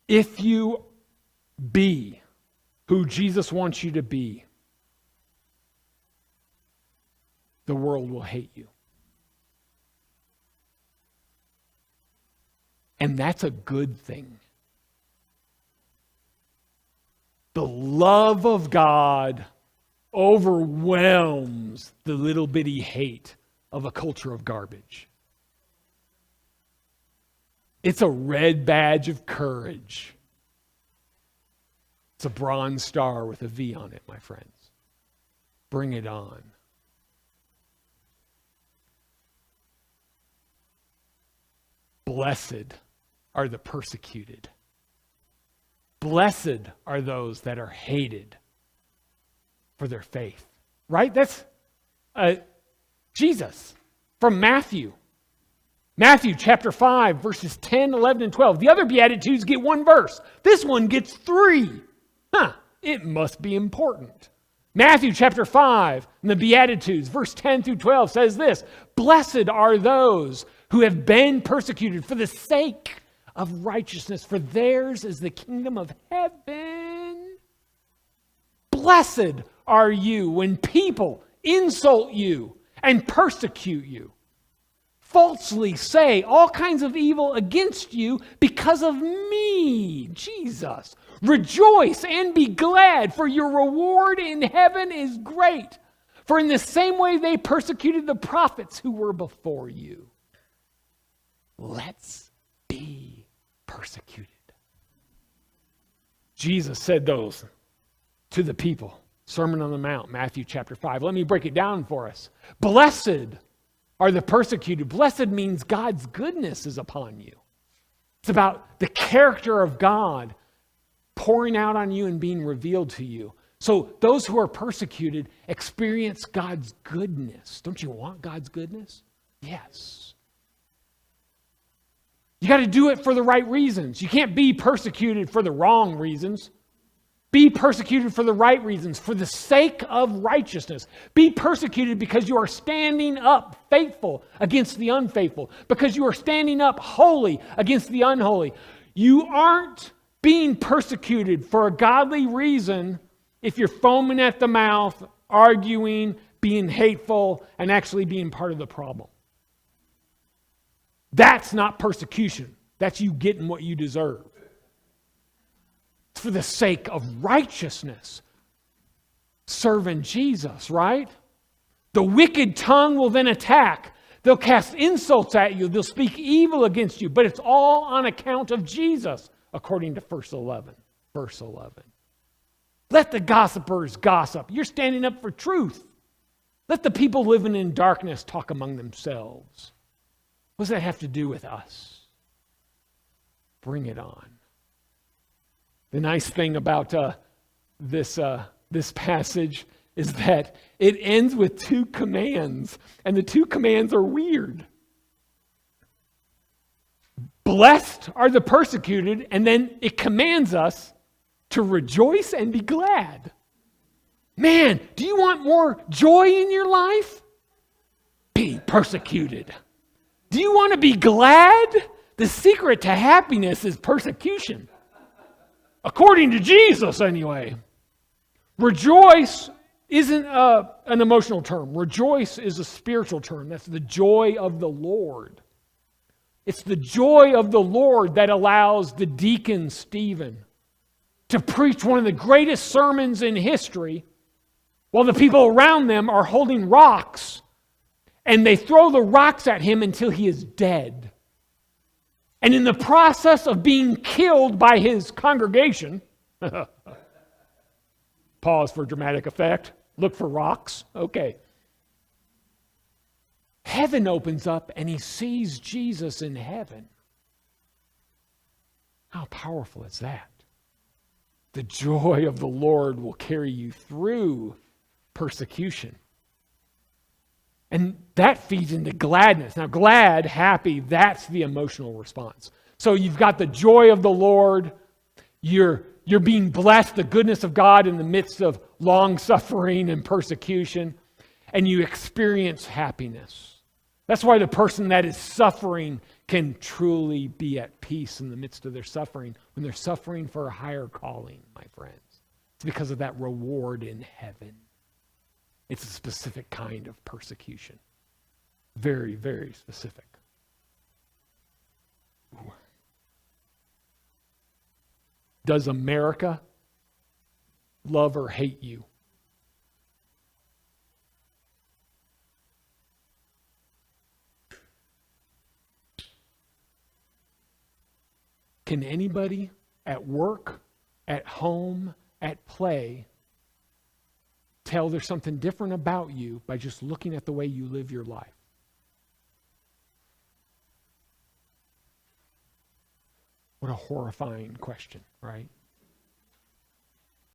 If you be who Jesus wants you to be, the world will hate you. And that's a good thing. The love of God overwhelms the little bitty hate of a culture of garbage. It's a red badge of courage. It's a bronze star with a V on it, my friends. Bring it on. Blessed are the persecuted. Blessed are those that are hated for their faith. Right? That's Jesus from Matthew. Matthew chapter 5, verses 10, 11, and 12. The other Beatitudes get one verse. This one gets 3. It must be important. Matthew chapter 5, and the Beatitudes, verse 10 through 12 says this: Blessed are those who have been persecuted for the sake of righteousness, for theirs is the kingdom of heaven. Blessed are you when people insult you and persecute you, falsely say all kinds of evil against you because of me, Jesus. Rejoice and be glad, for your reward in heaven is great. For in the same way they persecuted the prophets who were before you. Let's be persecuted. Jesus said those to the people. Sermon on the Mount, Matthew chapter 5. Let me break it down for us. Blessed are the persecuted. Blessed means God's goodness is upon you. It's about the character of God pouring out on you and being revealed to you. So those who are persecuted experience God's goodness. Don't you want God's goodness? Yes. You got to do it for the right reasons. You can't be persecuted for the wrong reasons. Be persecuted for the right reasons, for the sake of righteousness. Be persecuted because you are standing up faithful against the unfaithful, because you are standing up holy against the unholy. You aren't being persecuted for a godly reason if you're foaming at the mouth, arguing, being hateful, and actually being part of the problem. That's not persecution. That's you getting what you deserve. It's for the sake of righteousness. Serving Jesus, right? The wicked tongue will then attack. They'll cast insults at you. They'll speak evil against you. But it's all on account of Jesus, according to verse 11. Let the gossipers gossip. You're standing up for truth. Let the people living in darkness talk among themselves. What does that have to do with us? Bring it on. The nice thing about this passage is that it ends with 2 commands, and the 2 commands are weird. Blessed are the persecuted, and then it commands us to rejoice and be glad. Man, do you want more joy in your life? Be persecuted. Do you want to be glad? The secret to happiness is persecution. According to Jesus, anyway. Rejoice isn't an emotional term. Rejoice is a spiritual term. That's the joy of the Lord. It's the joy of the Lord that allows the deacon Stephen to preach one of the greatest sermons in history while the people around them are holding rocks, and they throw the rocks at him until he is dead. And in the process of being killed by his congregation, pause for dramatic effect, look for rocks, okay. Heaven opens up and he sees Jesus in heaven. How powerful is that? The joy of the Lord will carry you through persecution. And that feeds into gladness. Now, glad, happy, that's the emotional response. So you've got the joy of the Lord. You're being blessed, the goodness of God in the midst of long suffering and persecution. And you experience happiness. That's why the person that is suffering can truly be at peace in the midst of their suffering when they're suffering for a higher calling, my friends. It's because of that reward in heaven. It's a specific kind of persecution. Very, very specific. Ooh. Does America love or hate you? Can anybody at work, at home, at play tell there's something different about you by just looking at the way you live your life? What a horrifying question, right?